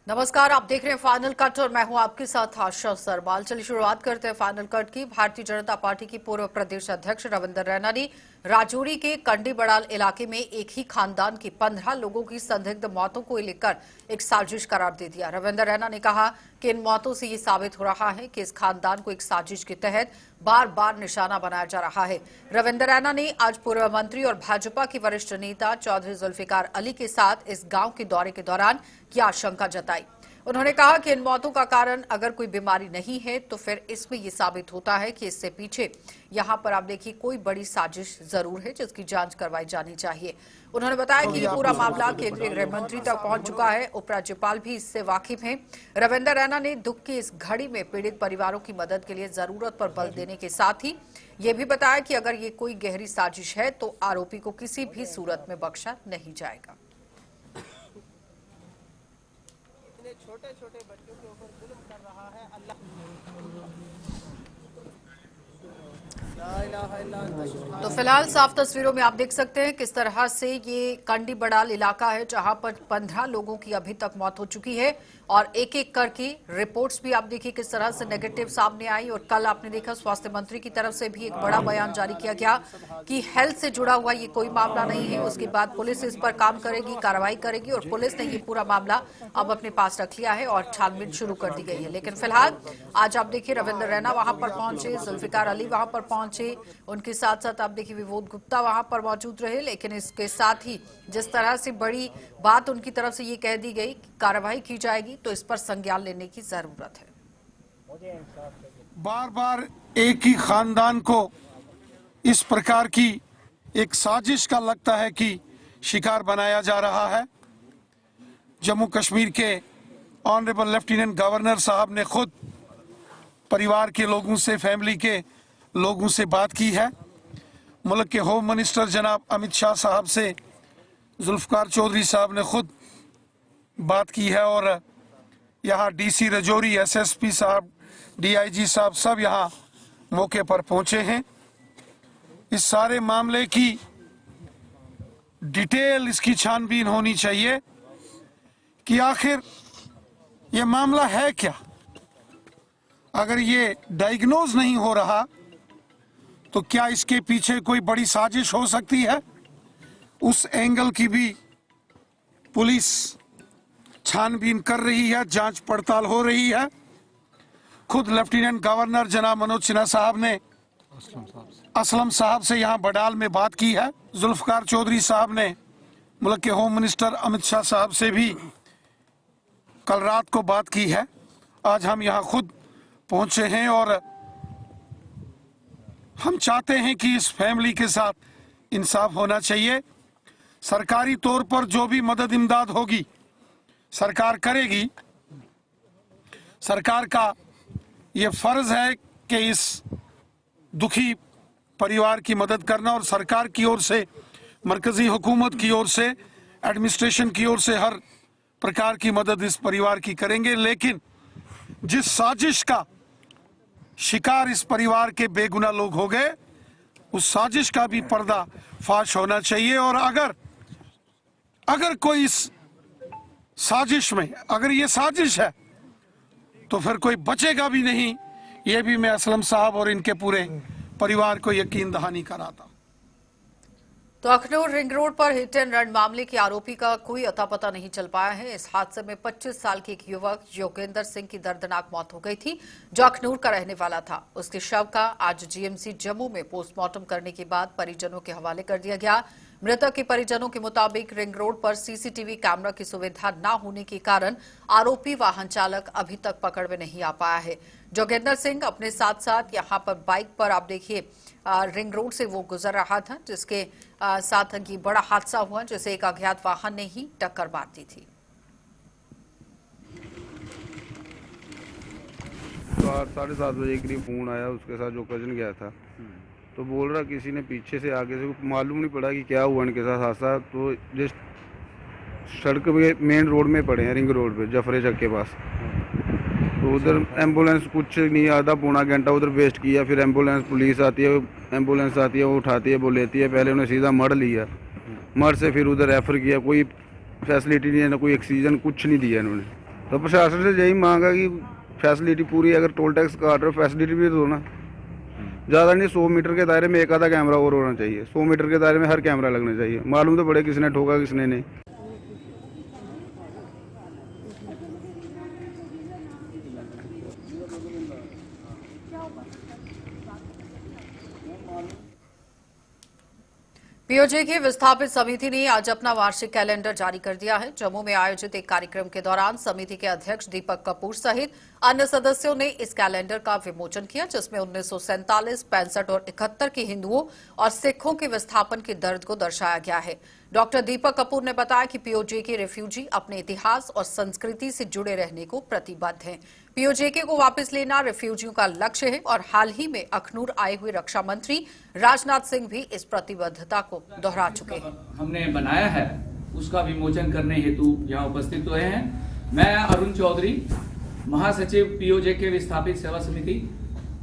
नमस्कार, आप देख रहे हैं फाइनल कट और मैं हूं आपके साथ आशा सरवाल। चलिए शुरुआत करते हैं फाइनल कट की। भारतीय जनता पार्टी की पूर्व प्रदेश अध्यक्ष रविंद्र रैना ने राजौरी के कंडी बड़ाल इलाके में एक ही खानदान की 15 लोगों की संदिग्ध मौतों को लेकर एक साजिश करार दे दिया। रविंद्र रैना ने कहा कि इन मौतों से ये साबित हो रहा है कि इस खानदान को एक साजिश के तहत बार बार निशाना बनाया जा रहा है। रविंद्र रैना ने आज पूर्व मंत्री और भाजपा के वरिष्ठ नेता चौधरी जुल्फिकार अली के साथ इस गांव के दौरे के दौरान ये आशंका जताई। उन्होंने कहा कि इन मौतों का कारण अगर कोई बीमारी नहीं है तो फिर इसमें यह साबित होता है कि इससे पीछे यहां पर आप देखिए कोई बड़ी साजिश जरूर है जिसकी जांच करवाई जानी चाहिए। उन्होंने बताया कि ये पूरा मामला केंद्रीय गृह मंत्री तक पहुंच चुका है। उपराज्यपाल भी इससे वाकिफ हैं। रविंद्र रैना ने दुख की इस घड़ी में पीड़ित परिवारों की मदद के लिए जरूरत पर बल देने के साथ ही ये भी बताया कि अगर ये कोई गहरी साजिश है तो आरोपी को किसी भी सूरत में बख्शा नहीं जाएगा। छोटे छोटे बच्चों के ऊपर जुल्म कर रहा है अल्लाह। तो फिलहाल साफ तस्वीरों में आप देख सकते हैं किस तरह से ये कंडी बड़ाल इलाका है जहां पर 15 लोगों की अभी तक मौत हो चुकी है और एक एक करके रिपोर्ट्स भी आप देखिए किस तरह से नेगेटिव सामने आई। और कल आपने देखा स्वास्थ्य मंत्री की तरफ से भी एक बड़ा बयान जारी किया गया कि हेल्थ से जुड़ा हुआ ये कोई मामला नहीं है। उसके बाद पुलिस इस पर काम करेगी, कार्रवाई करेगी और पुलिस ने ये पूरा मामला अब अपने पास रख लिया है और छानबीन शुरू कर दी गई है। लेकिन फिलहाल आज आप देखिए रविंद्र रैना वहां पर पहुंचे, जुल्फिकार अली वहां पर पहुंचे, उनके साथ साथ आप देखिए विभूत गुप्ता वहां पर मौजूद रहे। लेकिन इसके साथ ही जिस तरह से बड़ी बात उनकी तरफ से ये कह दी गई कि कार्रवाई की जाएगी तो इस पर संज्ञान लेने की जरूरत है। बार बार एक ही खानदान को इस प्रकार की एक साजिश का लगता है कि शिकार बनाया जा रहा है। जम्मू कश्मीर के ऑनरेबल लेफ्टिनेंट गवर्नर साहब ने खुद परिवार के लोगों से, फैमिली के लोगों से बात की है। मुल्क के होम मिनिस्टर जनाब अमित शाह साहब से जुल्फिकार चौधरी साहब ने खुद बात की है और यहाँ डीसी राजौरी, एसएसपी साहब, डीआईजी साहब सब यहाँ मौके पर पहुंचे हैं। इस सारे मामले की डिटेल इसकी छानबीन होनी चाहिए कि आखिर ये मामला है क्या। अगर ये डायग्नोज नहीं हो रहा तो क्या इसके पीछे कोई बड़ी साजिश हो सकती है। उस एंगल की भी पुलिस छानबीन कर रही है, जांच पड़ताल हो रही है। खुद लेफ्टिनेंट गवर्नर जनाब मनोज सिन्हा साहब ने असलम साहब से यहाँ बडाल में बात की है। जुल्फिकार चौधरी साहब ने मुल्क के होम मिनिस्टर अमित शाह साहब से भी कल रात को बात की है। आज हम यहाँ खुद पहुंचे हैं और हम चाहते हैं कि इस फैमिली के साथ इंसाफ होना चाहिए। सरकारी तौर पर जो भी मदद इमदाद होगी सरकार करेगी। सरकार का ये फर्ज है कि इस दुखी परिवार की मदद करना और सरकार की ओर से, मरकजी हुकूमत की ओर से, एडमिनिस्ट्रेशन की ओर से हर प्रकार की मदद इस परिवार की करेंगे। लेकिन जिस साजिश का शिकार इस परिवार के बेगुनाह लोग हो गए, उस साजिश का भी पर्दा फाश होना चाहिए। और अगर कोई इस साजिश में, अगर ये साजिश है तो फिर कोई बचेगा भी नहीं। ये भी मैं असलम साहब और इनके पूरे परिवार को यकीन दहानी कराता। तो अखनूर रिंग रोड पर हिट एंड रन मामले के आरोपी का कोई अता पता नहीं चल पाया है। इस हादसे में 25 साल के एक युवक योगेंद्र सिंह की दर्दनाक मौत हो गई थी जो अखनूर का रहने वाला था। उसके शव का आज जीएमसी जम्मू में पोस्टमार्टम करने के बाद परिजनों के हवाले कर दिया गया। मृतक के परिजनों के मुताबिक रिंग रोड पर सीसीटीवी कैमरा की सुविधा न होने के कारण आरोपी वाहन चालक अभी तक पकड़ में नहीं आ पाया है। जोगेंद्र सिंह अपने साथ साथ यहाँ पर बाइक पर आप देखिए रिंग रोड से वो गुजर रहा था, जिसके साथ ये बड़ा हादसा हुआ जिसे एक अज्ञात वाहन ने ही टक्कर मार दी थी। तो 7:30 बजे करीब फोन आया, उसके साथ जो कजन गया था तो बोल रहा किसी ने पीछे से आगे से, मालूम नहीं पड़ा कि क्या हुआ इनके साथ हादसा। तो जस्ट सड़क पे मेन रोड में पड़े हैं, रिंग रोड पे जफरे चक के पास। तो उधर एम्बुलेंस कुछ नहीं, आधा पौना घंटा उधर वेस्ट किया। फिर एम्बुलेंस, पुलिस आती है, एम्बुलेंस आती है, वो उठाती है, वो लेती है। पहले उन्हें सीधा मड़ लिया, मड़ से फिर उधर रेफर किया। कोई फैसिलिटी नहीं है, ना कोई ऑक्सीजन, कुछ नहीं दिया इन्होंने। तो प्रशासन से यही मांग है कि फैसिलिटी पूरी, अगर टोल टैक्स काट रहे हो फैसिलिटी भी दो ना। ज़्यादा नहीं, 100 मीटर के दायरे में एक आधा कैमरा और होना चाहिए। 100 मीटर के दायरे में हर कैमरा लगना चाहिए, मालूम तो पड़े किसने ठोका किसने नहीं। पीओजे की विस्थापित समिति ने आज अपना वार्षिक कैलेंडर जारी कर दिया है। जम्मू में आयोजित एक कार्यक्रम के दौरान समिति के अध्यक्ष दीपक कपूर सहित अन्य सदस्यों ने इस कैलेंडर का विमोचन किया, जिसमें 1947, 65 और 71 के हिंदुओं और सिखों के विस्थापन के दर्द को दर्शाया गया है। डॉक्टर दीपक कपूर ने बताया कि पीओजे के रेफ्यूजी अपने इतिहास और संस्कृति से जुड़े रहने को प्रतिबद्ध हैं। पीओजेके को वापस लेना रेफ्यूजियों का लक्ष्य है और हाल ही में अखनूर आए हुए रक्षा मंत्री राजनाथ सिंह भी इस प्रतिबद्धता को दोहरा चुके हैं। हमने बनाया है उसका विमोचन करने हेतु यहाँ उपस्थित हुए हैं। मैं अरुण चौधरी, महासचिव पीओजेके विस्थापित सेवा समिति,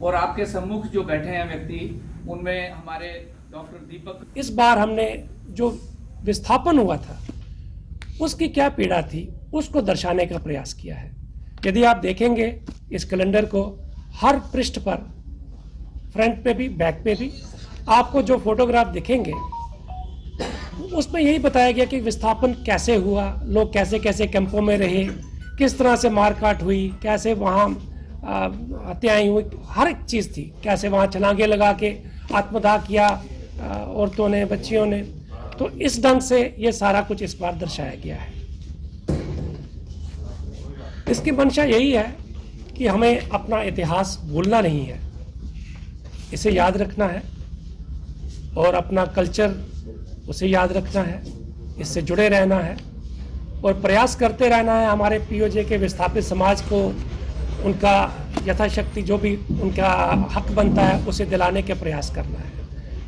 और आपके सम्मुख जो बैठे हैं व्यक्ति उनमें हमारे डॉक्टर दीपक। इस बार हमने जो विस्थापन हुआ था उसकी क्या पीड़ा थी उसको दर्शाने का प्रयास किया है। यदि आप देखेंगे इस कैलेंडर को, हर पृष्ठ पर, फ्रंट पे भी बैक पे भी आपको जो फोटोग्राफ दिखेंगे उसमें यही बताया गया कि विस्थापन कैसे हुआ, लोग कैसे कैसे कैंपों में रहे, किस तरह से मारकाट हुई, कैसे वहाँ हत्याएं हुई, हर एक चीज़ थी। कैसे वहाँ छलांगे लगा के आत्मदाह किया औरतों ने, बच्चियों ने। तो इस ढंग से ये सारा कुछ इस बार दर्शाया गया है। इसकी मंशा यही है कि हमें अपना इतिहास भूलना नहीं है, इसे याद रखना है और अपना कल्चर उसे याद रखना है, इससे जुड़े रहना है और प्रयास करते रहना है हमारे पीओजे के विस्थापित समाज को उनका यथाशक्ति जो भी उनका हक बनता है उसे दिलाने के प्रयास करना है।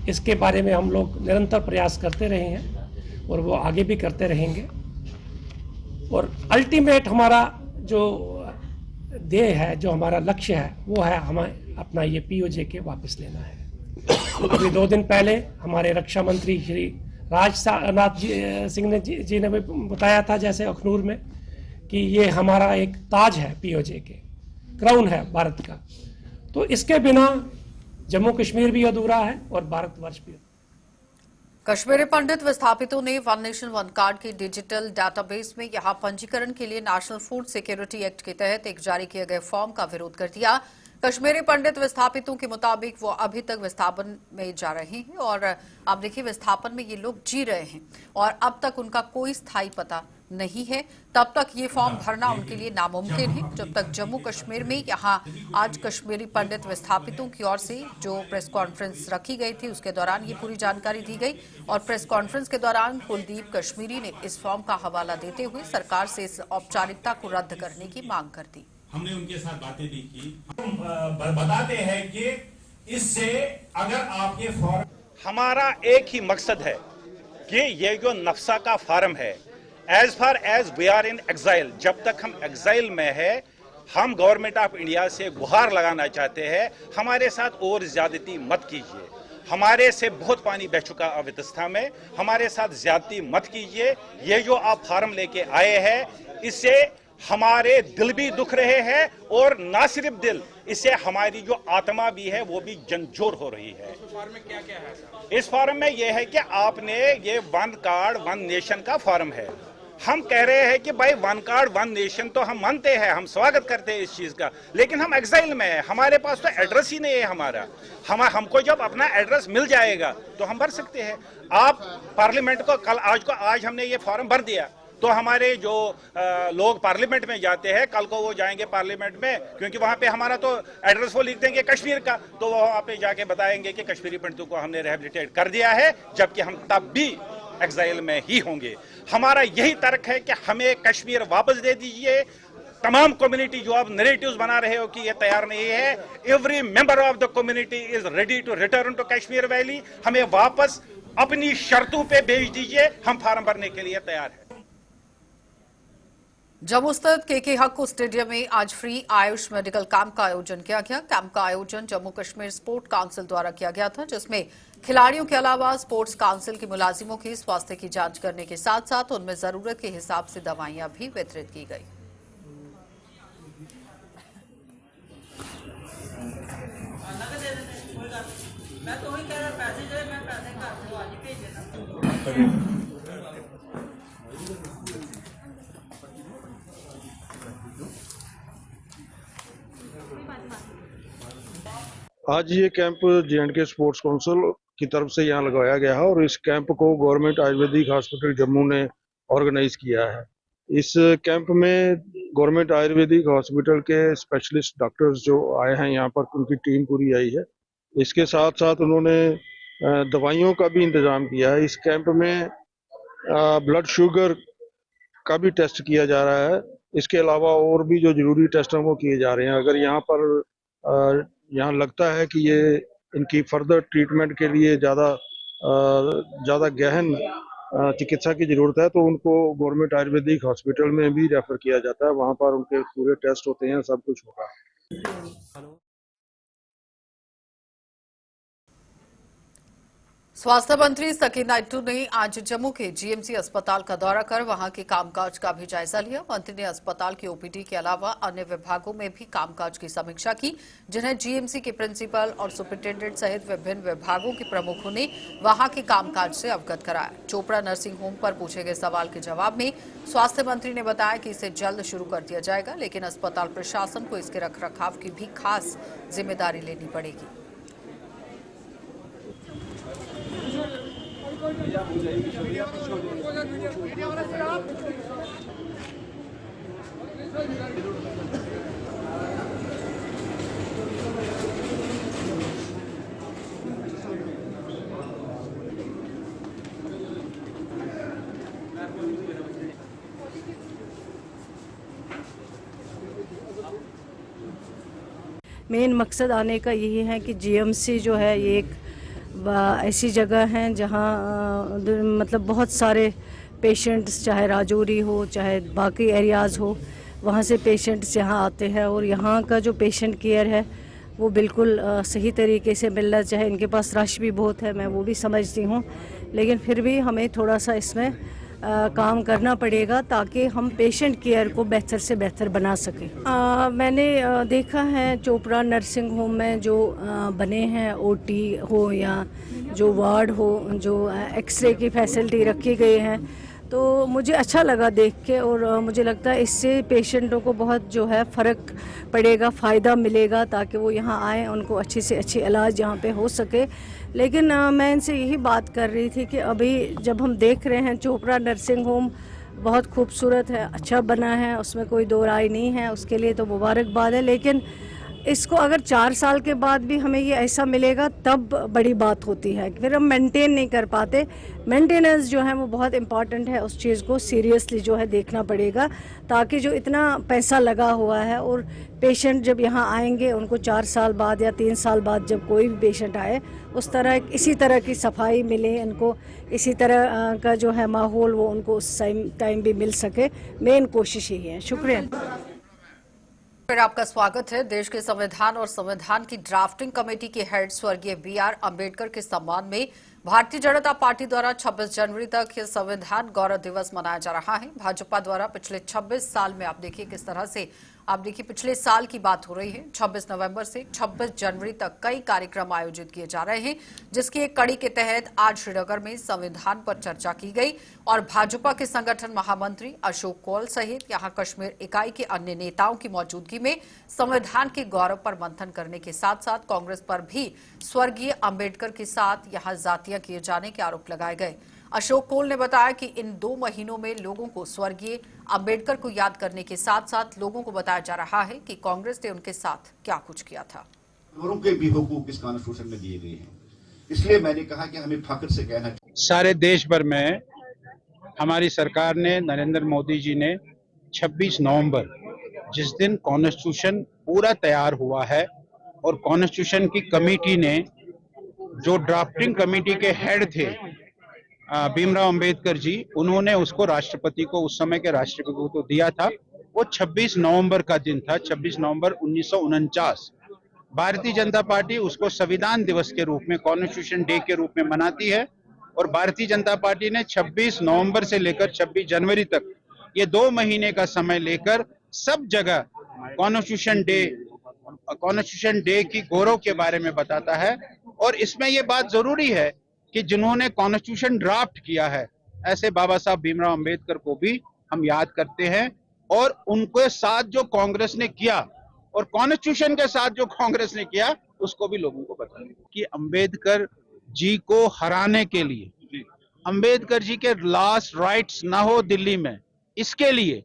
इसके बारे में हम लोग निरंतर प्रयास करते रहे हैं और वो आगे भी करते रहेंगे। और अल्टीमेट हमारा जो ध्येय है, जो हमारा लक्ष्य है, वो है हमें अपना ये पीओजेके वापस लेना है। अभी 2 दिन पहले हमारे रक्षा मंत्री श्री राजनाथ सिंह जी ने भी बताया था, जैसे अखनूर में, कि ये हमारा एक ताज है, पीओजेके क्राउन है भारत का। तो इसके बिना जम्मू कश्मीर भी अधूरा है और भारतवर्ष भी। कश्मीरी पंडित विस्थापितों ने वन नेशन वन कार्ड की डिजिटल डेटाबेस में यहां पंजीकरण के लिए नेशनल फूड सिक्योरिटी एक्ट के तहत एक जारी किए गए फॉर्म का विरोध कर दिया। कश्मीरी पंडित विस्थापितों के मुताबिक वो अभी तक विस्थापन में जा रहे हैं और आप देखिए विस्थापन में ये लोग जी रहे हैं और अब तक उनका कोई स्थायी पता नहीं है। तब तक ये फॉर्म भरना उनके लिए नामुमकिन है। जब तक जम्मू कश्मीर में यहाँ आज कश्मीरी पंडित विस्थापितों की ओर से जो प्रेस कॉन्फ्रेंस रखी गई थी उसके दौरान ये पूरी जानकारी दी गई और प्रेस कॉन्फ्रेंस के दौरान कुलदीप कश्मीरी ने इस फॉर्म का हवाला देते हुए सरकार से इस औपचारिकता को रद्द करने की मांग कर दी। हमने उनके साथ बातें भी की। बताते हैं कि इससे अगर आप ये फॉर्म, हमारा एक ही मकसद है कि ये जो नफ्सा का फार्म है, as far as we are in exile, जब तक हम एग्जाइल में है, हम गवर्नमेंट ऑफ इंडिया से गुहार लगाना चाहते हैं, हमारे साथ और ज्यादती मत कीजिए। हमारे से बहुत पानी बह चुका अव्यवस्था में, हमारे साथ ज्यादती मत कीजिए। ये जो आप फार्म लेके आए हैं, इससे हमारे दिल भी दुख रहे हैं और ना सिर्फ दिल, इससे हमारी जो आत्मा भी है वो भी जंजोर हो रही है। इस फॉर्म में क्या क्या है? इस फॉर्म में यह है कि आपने ये वन कार्ड वन नेशन का फॉर्म है। हम कह रहे हैं कि भाई वन कार्ड वन नेशन तो हम मानते हैं, हम स्वागत करते हैं इस चीज का, लेकिन हम एग्जाइल में हैं, हमारे पास तो एड्रेस ही नहीं है हमारा। हमको जब अपना एड्रेस मिल जाएगा तो हम भर सकते हैं। आप पार्लियामेंट को आज हमने ये फॉर्म भर दिया तो हमारे जो लोग पार्लियामेंट में जाते हैं, कल को वो जाएंगे पार्लियामेंट में, क्योंकि वहां पे हमारा तो एड्रेस वो लिख देंगे कश्मीर का, तो वो वहां पे जाके बताएंगे कि कश्मीरी पंडितों को हमने रिहेबिलिटेट कर दिया है, जबकि हम तब भी एग्जाइल में ही होंगे। हमारा यही तर्क है कि हमें कश्मीर वापस दे दीजिए। तमाम कम्युनिटी जो आप नैरेटिव्स बना रहे हो कि ये तैयार नहीं है, every member of the community is ready to return to Kashmir valley. हमें वापस अपनी शर्तों पे भेज दीजिए, हम फार्म भरने के लिए तैयार हैं। जम्मू स्थित के हक्कू स्टेडियम में आज फ्री आयुष मेडिकल कैंप का आयोजन किया गया। कैंप का आयोजन जम्मू कश्मीर स्पोर्ट्स काउंसिल द्वारा किया गया था, जिसमें खिलाड़ियों के अलावा स्पोर्ट्स काउंसिल के मुलाजिमों की स्वास्थ्य की जांच करने के साथ साथ उनमें जरूरत के हिसाब से दवाइयां भी वितरित की गई। आज ये कैंप J&K स्पोर्ट्स काउंसिल की तरफ से यहाँ लगाया गया है और इस कैंप को गवर्नमेंट आयुर्वेदिक हॉस्पिटल जम्मू ने ऑर्गेनाइज किया है। इस कैंप में गवर्नमेंट आयुर्वेदिक हॉस्पिटल के स्पेशलिस्ट डॉक्टर्स जो आए हैं यहाँ पर, उनकी टीम पूरी आई है। इसके साथ साथ उन्होंने दवाइयों का भी इंतजाम किया है। इस कैंप में ब्लड शुगर का भी टेस्ट किया जा रहा है। इसके अलावा और भी जो जरूरी टेस्ट हैं वो किए जा रहे हैं। अगर यहाँ पर यहाँ लगता है कि ये इनकी फर्दर ट्रीटमेंट के लिए ज़्यादा गहन चिकित्सा की जरूरत है तो उनको गवर्नमेंट आयुर्वेदिक हॉस्पिटल में भी रेफर किया जाता है। वहाँ पर उनके पूरे टेस्ट होते हैं, सब कुछ होगा। स्वास्थ्य मंत्री सकीना इट्टू ने आज जम्मू के जीएमसी अस्पताल का दौरा कर वहां के कामकाज का भी जायजा लिया। मंत्री ने अस्पताल की ओपीडी के अलावा अन्य विभागों में भी कामकाज की समीक्षा की, जिन्हें जीएमसी के प्रिंसिपल और सुपरिटेंडेंट सहित विभिन्न विभागों के प्रमुखों ने वहां के कामकाज से अवगत कराया। चोपड़ा नर्सिंग होम पर पूछे गए सवाल के जवाब में स्वास्थ्य मंत्री ने बताया कि इसे जल्द शुरू कर दिया जाएगा, लेकिन अस्पताल प्रशासन को इसके रखरखाव की भी खास जिम्मेदारी लेनी पड़ेगी। मेन मकसद आने का यही है कि जीएमसी जो है ये एक ऐसी जगह है जहाँ मतलब बहुत सारे पेशेंट्स, चाहे राजौरी हो चाहे बाकी एरियाज़ हो, वहाँ से पेशेंट्स यहाँ आते हैं और यहाँ का जो पेशेंट केयर है वो बिल्कुल सही तरीके से मिलना चाहिए। इनके पास रश भी बहुत है, मैं वो भी समझती हूँ, लेकिन फिर भी हमें थोड़ा सा इसमें काम करना पड़ेगा ताकि हम पेशेंट केयर को बेहतर से बेहतर बना सकें। मैंने देखा है चोपड़ा नर्सिंग होम में जो बने हैं, ओटी हो या जो वार्ड हो, जो एक्सरे की फैसिलिटी रखी गई है, तो मुझे अच्छा लगा देख के और मुझे लगता है इससे पेशेंटों को बहुत जो है फ़र्क पड़ेगा, फ़ायदा मिलेगा ताकि वो यहाँ आएँ, उनको अच्छी से अच्छी इलाज यहाँ पे हो सके। लेकिन मैं इनसे यही बात कर रही थी कि अभी जब हम देख रहे हैं चोपड़ा नर्सिंग होम बहुत खूबसूरत है, अच्छा बना है, उसमें कोई दो राय नहीं है, उसके लिए तो मुबारकबाद है, लेकिन इसको अगर 4 साल के बाद भी हमें ये ऐसा मिलेगा तब बड़ी बात होती है। फिर हम मेंटेन नहीं कर पाते। मेंटेनेंस जो है वो बहुत इम्पॉर्टेंट है, उस चीज़ को सीरियसली जो है देखना पड़ेगा ताकि जो इतना पैसा लगा हुआ है और पेशेंट जब यहाँ आएंगे उनको 4 साल बाद या 3 साल बाद जब कोई भी पेशेंट आए उस तरह इसी तरह की सफाई मिले, इनको इसी तरह का जो है माहौल वो उनको उस टाइम भी मिल सके। मेन कोशिश यही है। शुक्रिया। फिर आपका स्वागत है। देश के संविधान और संविधान की ड्राफ्टिंग कमेटी के हेड स्वर्गीय BR अम्बेडकर के सम्मान में भारतीय जनता पार्टी द्वारा 26 जनवरी तक ये संविधान गौरव दिवस मनाया जा रहा है। भाजपा द्वारा पिछले 26 साल में आप देखिए किस तरह से पिछले साल की बात हो रही है। 26 नवंबर से 26 जनवरी तक कई कार्यक्रम आयोजित किए जा रहे हैं, जिसकी एक कड़ी के तहत आज श्रीनगर में संविधान पर चर्चा की गई और भाजपा के संगठन महामंत्री अशोक कौल सहित यहां कश्मीर इकाई के अन्य नेताओं की मौजूदगी में संविधान के गौरव पर मंथन करने के साथ साथ कांग्रेस पर भी स्वर्गीय अम्बेडकर के साथ यहां जातियां किए जाने के आरोप लगाए गए। अशोक कौल ने बताया कि इन 2 महीनों में लोगों को स्वर्गीय अम्बेडकर को याद करने के साथ साथ लोगों को बताया जा रहा है कि कांग्रेस ने उनके साथ क्या कुछ किया था। औरों के भी हुकूक इस कॉन्स्टिट्यूशन में दिए गए हैं, इसलिए मैंने कहा कि हमें फख्र से कहना चाहिए। सारे देश भर में हमारी सरकार ने, नरेंद्र मोदी जी ने 26 नवंबर जिस दिन कॉन्स्टिट्यूशन पूरा तैयार हुआ है और कॉन्स्टिट्यूशन की कमेटी ने, जो ड्राफ्टिंग कमेटी के हेड थे भीमराव अंबेडकर जी, उन्होंने उसको राष्ट्रपति को, उस समय के राष्ट्रपति को दिया था। वो 26 नवंबर का दिन था, 26 नवंबर 1949। भारतीय जनता पार्टी उसको संविधान दिवस के रूप में, कॉन्स्टिट्यूशन डे के रूप में मनाती है और भारतीय जनता पार्टी ने 26 नवंबर से लेकर 26 जनवरी तक ये 2 महीने का समय लेकर सब जगह कॉन्स्टिट्यूशन डे की गौरव के बारे में बताता है। और इसमें ये बात जरूरी है कि जिन्होंने कॉन्स्टिट्यूशन ड्राफ्ट किया है, ऐसे बाबा साहब भीमराव अंबेडकर को भी हम याद करते हैं। और उनके साथ जो कांग्रेस ने किया और कॉन्स्टिट्यूशन के साथ जो कांग्रेस ने किया, उसको भी लोगों को बताएं कि अंबेडकर जी को हराने के लिए, अंबेडकर जी के लास्ट राइट्स ना हो दिल्ली में, इसके लिए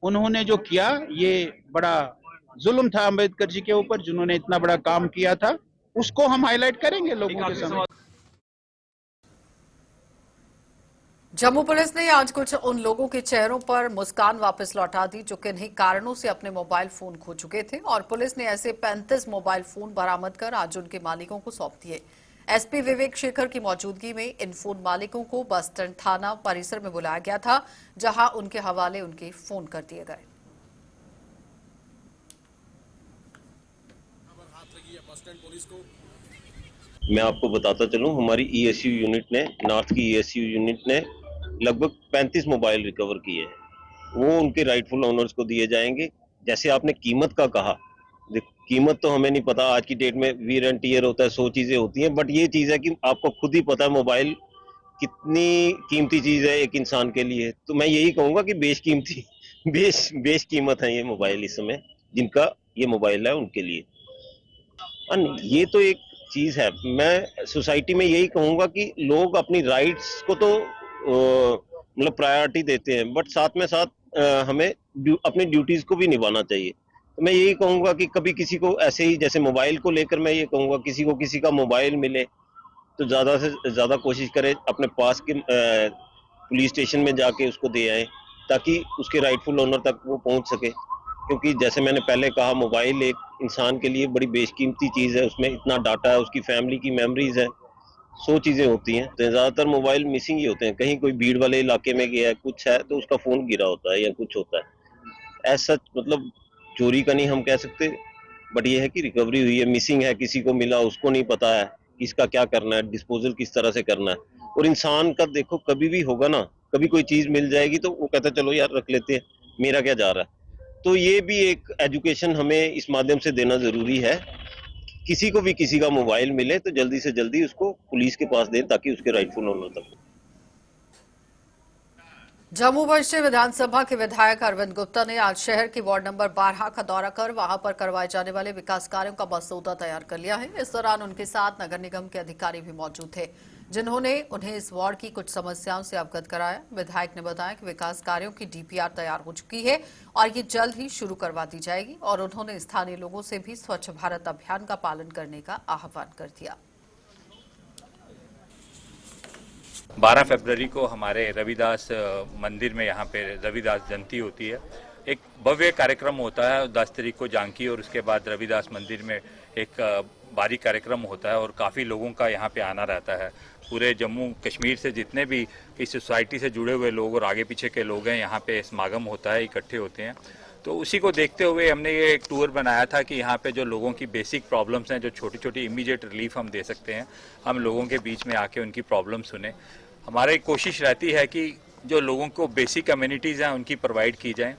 उन्होंने जो किया, ये बड़ा जुल्म था अंबेडकर जी के ऊपर, जिन्होंने इतना बड़ा काम किया था, उसको हम हाईलाइट करेंगे लोगों के सामने। जम्मू पुलिस ने आज कुछ उन लोगों के चेहरों पर मुस्कान वापस लौटा दी जो किन्हीं कारणों से अपने मोबाइल फोन खो चुके थे, और पुलिस ने ऐसे 35 मोबाइल फोन बरामद कर आज उनके मालिकों को सौंप दिए। एसपी विवेक शेखर की मौजूदगी में इन फोन मालिकों को बस स्टैंड थाना परिसर में बुलाया गया था, जहां उनके हवाले उनके फोन कर दिए गए। मैं आपको बताता चलूं, हमारी ईएसयू यूनिट ने, नॉर्थ की ईएसयू यूनिट ने लगभग 35 मोबाइल रिकवर किए हैं। वो उनके राइटफुल ओनर्स को दिए जाएंगे। जैसे आपने कीमत का कहा, कीमत तो हमें नहीं पता, आज की डेट में वीर एंड टीयर होता है, 100 चीजें होती हैं, बट ये चीज है कि आपको खुद ही पता है मोबाइल कितनी कीमती चीज है एक इंसान के लिए। तो मैं यही कहूंगा कि बेशकीमती बेश कीमत है ये मोबाइल इस समय, जिनका ये मोबाइल है उनके लिए। ये तो एक चीज है। मैं सोसाइटी में यही कहूंगा कि लोग अपनी राइट्स को तो मतलब प्रायोरिटी देते हैं, बट साथ में साथ हमें अपनी ड्यूटीज को भी निभाना चाहिए। तो मैं यही कहूंगा कि कभी किसी को ऐसे ही, जैसे मोबाइल को लेकर मैं ये कहूंगा, किसी को किसी का मोबाइल मिले तो ज्यादा से ज्यादा कोशिश करें अपने पास के पुलिस स्टेशन में जाके उसको दे आए, ताकि उसके राइटफुल ओनर तक वो पहुंच सके। क्योंकि जैसे मैंने पहले कहा, मोबाइल एक इंसान के लिए बड़ी बेशकीमती चीज है, उसमें इतना डाटा है, उसकी फैमिली की मेमोरीज है, 100 चीजें होती हैं। तो ज्यादातर मोबाइल मिसिंग ही होते हैं। कहीं कोई भीड़ वाले इलाके में गया है, कुछ है, तो उसका फोन गिरा होता है या कुछ होता है। ऐसा मतलब चोरी का नहीं हम कह सकते, बट ये है कि रिकवरी हुई है, मिसिंग है, किसी को मिला, उसको नहीं पता है कि इसका क्या करना है, डिस्पोजल किस तरह से करना है। और इंसान का देखो, कभी भी होगा ना, कभी कोई चीज मिल जाएगी तो वो कहता है चलो यार रख लेते हैं, मेरा क्या जा रहा है। तो ये भी एक एजुकेशन हमें इस माध्यम से देना जरूरी है। किसी को भी किसी का मोबाइल मिले तो जल्दी से जल्दी उसको पुलिस के पास दे, ताकि उसके राइटफुल ओनर तक। जम्मू पश्चिम विधानसभा के विधायक अरविंद गुप्ता ने आज शहर की वार्ड नंबर 12 का दौरा कर वहां पर करवाए जाने वाले विकास कार्यों का मसौदा तैयार कर लिया है। इस दौरान उनके साथ नगर निगम के अधिकारी भी मौजूद थे, जिन्होंने उन्हें इस वार्ड की कुछ समस्याओं से अवगत कराया। विधायक ने बताया कि विकास कार्यों की डीपीआर तैयार हो चुकी है और ये जल्द ही शुरू करवा दी जाएगी, और उन्होंने स्थानीय लोगों से भी स्वच्छ भारत अभियान का पालन करने का आह्वान कर दिया। 12 फरवरी को हमारे रविदास मंदिर में यहाँ पे रविदास जयंती होती है। एक भव्य कार्यक्रम होता है। 10 तारीख को झांकी और उसके बाद रविदास मंदिर में एक भारी कार्यक्रम होता है, और काफ़ी लोगों का यहाँ पे आना रहता है। पूरे जम्मू कश्मीर से जितने भी इस सोसाइटी से जुड़े हुए लोग और आगे पीछे के लोग हैं, यहाँ पे समागम होता है, इकट्ठे होते हैं। तो उसी को देखते हुए हमने ये एक टूर बनाया था कि यहाँ पे जो लोगों की बेसिक प्रॉब्लम्स हैं, जो छोटी छोटी इमीडिएट रिलीफ हम दे सकते हैं, हम लोगों के बीच में आके उनकी प्रॉब्लम सुने। हमारी कोशिश रहती है कि जो लोगों को बेसिक कम्युनिटीज़ हैं उनकी प्रोवाइड की जाएं।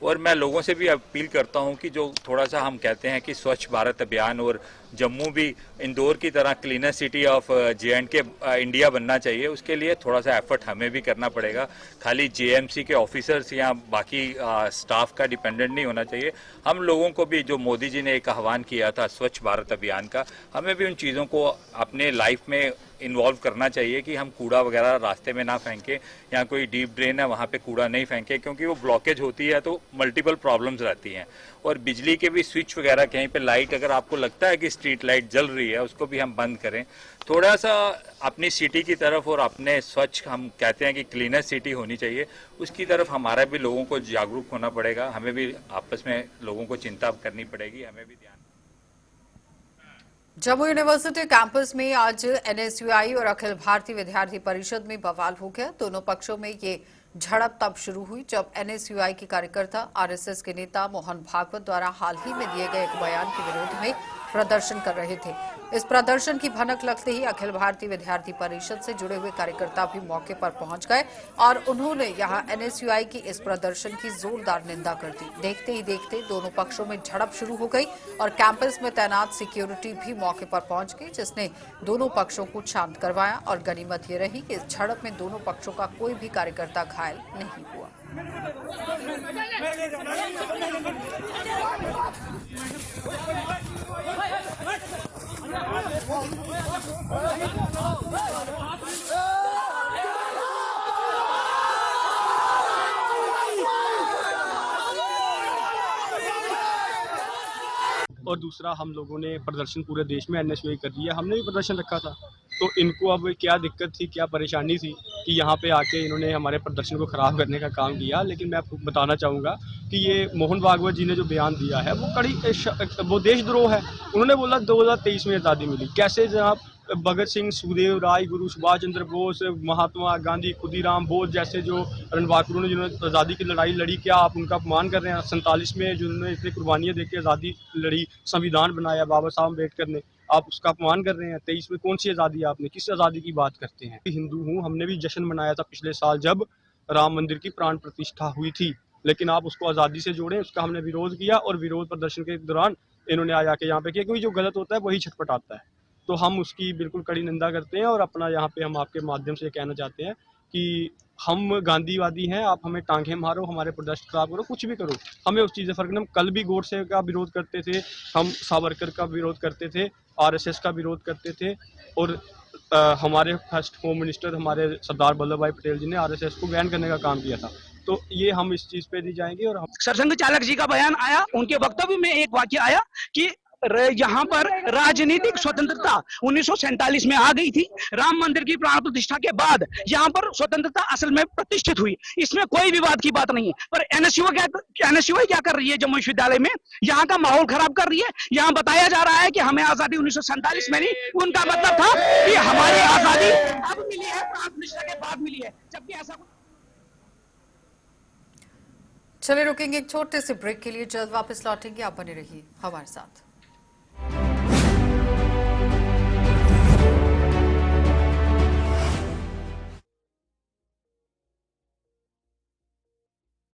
और मैं लोगों से भी अपील करता हूं कि जो थोड़ा सा हम कहते हैं कि स्वच्छ भारत अभियान, और जम्मू भी इंदौर की तरह cleaner city of J&K India बनना चाहिए, उसके लिए थोड़ा सा एफर्ट हमें भी करना पड़ेगा। खाली JMC के ऑफिसर्स या बाकी स्टाफ का डिपेंडेंट नहीं होना चाहिए। हम लोगों को भी, जो मोदी जी ने एक आह्वान किया था स्वच्छ भारत अभियान का, हमें भी उन चीज़ों को अपने लाइफ में इन्वॉल्व करना चाहिए कि हम कूड़ा वगैरह रास्ते में ना फेंकें, या कोई डीप ड्रेन है वहाँ पे कूड़ा नहीं फेंकें, क्योंकि वो ब्लॉकेज होती है तो मल्टीपल प्रॉब्लम्स रहती हैं। और बिजली के भी स्विच वगैरह, कहीं पे लाइट अगर आपको लगता है कि स्ट्रीट लाइट जल रही है, उसको भी हम बंद करें। थोड़ा सा अपनी सिटी की तरफ, और अपने स्वच्छ, हम कहते हैं कि क्लीनर सिटी होनी चाहिए, उसकी तरफ हमारा भी लोगों को जागरूक होना पड़ेगा। हमें भी आपस में लोगों को चिंता करनी पड़ेगी, हमें भी ध्यान। जम्मू यूनिवर्सिटी कैंपस में आज NSUI और अखिल भारतीय विद्यार्थी परिषद में बवाल हो गया। दोनों पक्षों में ये झड़प तब शुरू हुई जब NSUI के कार्यकर्ता RSS के नेता मोहन भागवत द्वारा हाल ही में दिए गए एक बयान के विरोध में प्रदर्शन कर रहे थे। इस प्रदर्शन की भनक लगते ही अखिल भारतीय विद्यार्थी परिषद से जुड़े हुए कार्यकर्ता भी मौके पर पहुंच गए और उन्होंने यहां एनएसयूआई की इस प्रदर्शन की जोरदार निंदा कर दी। देखते ही देखते दोनों पक्षों में झड़प शुरू हो गई और कैंपस में तैनात सिक्योरिटी भी मौके पर पहुंच गई, जिसने दोनों पक्षों को शांत करवाया। और गनीमत ये रही कि इस झड़प में दोनों पक्षों का कोई भी कार्यकर्ता घायल नहीं हुआ। और दूसरा, हम लोगों ने प्रदर्शन पूरे देश में एनएसयूआई कर दिया, हमने भी प्रदर्शन रखा था। तो इनको अब क्या दिक्कत थी, क्या परेशानी थी कि यहाँ पे आके इन्होंने हमारे प्रदर्शन को ख़राब करने का काम किया। लेकिन मैं आपको बताना चाहूँगा कि ये मोहन भागवत जी ने जो बयान दिया है वो देशद्रोह है। उन्होंने बोला 2023 में आज़ादी मिली। कैसे जनाब भगत सिंह, सुखदेव, राजगुरु, सुभाष चंद्र बोस, महात्मा गांधी, खुदीराम बोस जैसे जो रणबांकुरों ने जिन्होंने आज़ादी की लड़ाई लड़ी, क्या आप उनका अपमान कर रहे हैं? 47 में जिन्होंने इतनी कुर्बानियाँ देकर आज़ादी लड़ी, संविधान बनाया बाबा साहब अम्बेडकर ने, आप उसका अपमान कर रहे हैं। 23 में कौन सी आज़ादी आपने, किस आज़ादी की बात करते हैं? हिंदू हूँ, हमने भी जश्न मनाया था पिछले साल जब राम मंदिर की प्राण प्रतिष्ठा हुई थी, लेकिन आप उसको आज़ादी से जोड़ें, उसका हमने विरोध किया। और विरोध प्रदर्शन के दौरान इन्होंने आके यहाँ पे किया, क्योंकि जो गलत होता है वही छटपटाता है। तो हम उसकी बिल्कुल कड़ी निंदा करते हैं। और अपना यहाँ पे हम आपके माध्यम से कहना चाहते हैं कि हम गांधीवादी हैं, आप हमें टांगे मारो, हमारे प्रदर्शन खराब करो, कुछ भी करो, हमें उस चीज़ से फर्क नहीं। हम कल भी गोडसे का विरोध करते थे, हम सावरकर का विरोध करते थे, आरएसएस का विरोध करते थे। और हमारे फर्स्ट होम मिनिस्टर हमारे सरदार वल्लभ भाई पटेल जी ने आरएसएस को बैन करने का काम किया था। तो ये हम इस चीज़ पे नहीं जाएंगे। और हम सरसंघ चालक जी का बयान आया, उनके वक्तव्य में एक वाक्य आया कि यहाँ पर राजनीतिक स्वतंत्रता 1947 में आ गई थी। राम मंदिर की प्राण प्रतिष्ठा के बाद यहाँ पर स्वतंत्रता असल में प्रतिष्ठित हुई, इसमें कोई विवाद की बात नहीं है। पर एनएसयूआई क्या कर रही है? जम्मू विश्वविद्यालय में यहाँ का माहौल खराब कर रही है। यहाँ बताया जा रहा है कि हमें आजादी 1947 में नहीं, उनका मतलब था कि हमारी आजादी अब मिली है, प्राण प्रतिष्ठा के बाद मिली है, जबकि ऐसा। चलिए रुकेंगे एक छोटे से ब्रेक के लिए, जल्द वापस लौटेंगे, आप बने रहिए हमारे साथ।